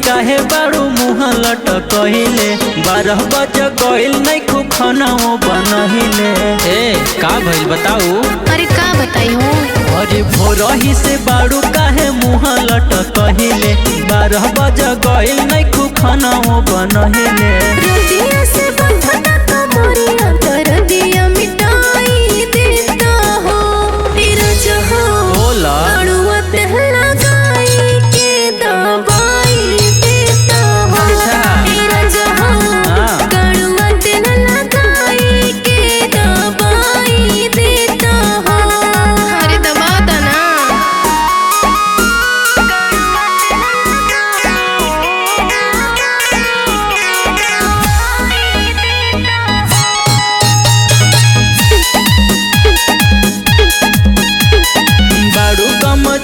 काहे बारू मुँह लटकहिले 12 बज गइल नहीं खाना बनहिले। ए का भइल बताऊ? अरे का बताई हो? अरे भोरही से बारू काहे मुँह लटकहिले 12 बज गइल नहीं खाना बनहिले। रतिया से बंधना कमरिया दर्दिया मिटाई देता हो तेरा जहां बोला अड़ुआ तहला गाई के दबाई देता हो। अच्छा। तेरा जहां कड़ुआ तहला गाई के दबाई देता हो। अरे दबा दना।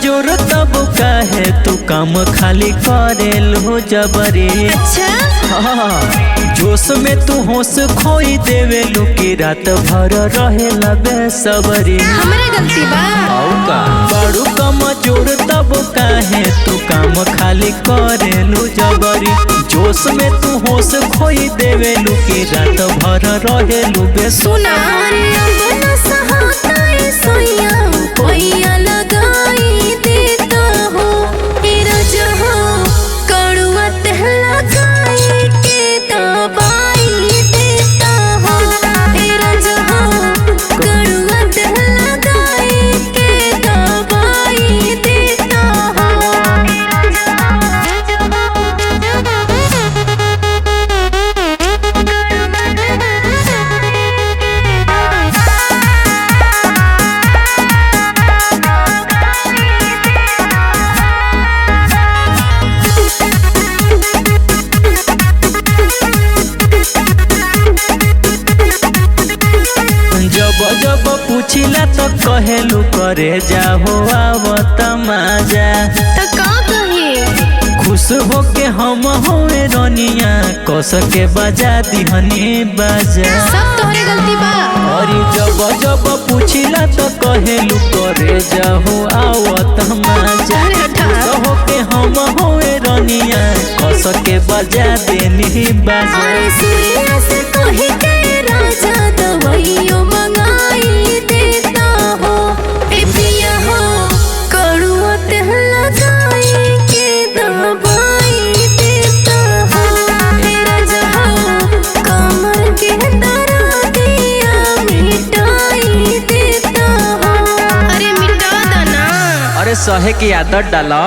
जोर तब काहे तू काम खाली करेल हो जबरे। अच्छा जोश में तू होश खोई देवे लुकी रात भर रहेला बेसबरी। हमरा गलती बा बड़ू कम जोर तब काहे तू काम खाली करेलू जबरी। जोश में तू होश खोई देवे लुकी रात भर रहेलू सुना रे अपना सहाताए सोया कोइया लगाई देता हो। तेरा जहां कड़ुआ तहला गाई के दबाई देता हो। तेरा जहां कड़ुआ तहला गाई के दबाई देता हो। जब पूछिला तो कहेलू करे जाहो आवत मजा। तो का कहे खुश होके हम होए रनिया कस के बजा दिहनी बाजा। सब तोहरे गलती बा। और जब पूछिला तो कहेलू करे जाहो आवत मजा। खुश होके हम होए रनिया कस के बजा देनी बाजा। सूर्य से कहे के राजा दवाइयों मंगाई देता हो। ए पिया हो कड़ुआ तहला गाई के दवाई देता हो। तेरा जहां कमर के दर्दिया मिटाई देता हो। अरे मिटा दना। अरे सहे की आदत डाला।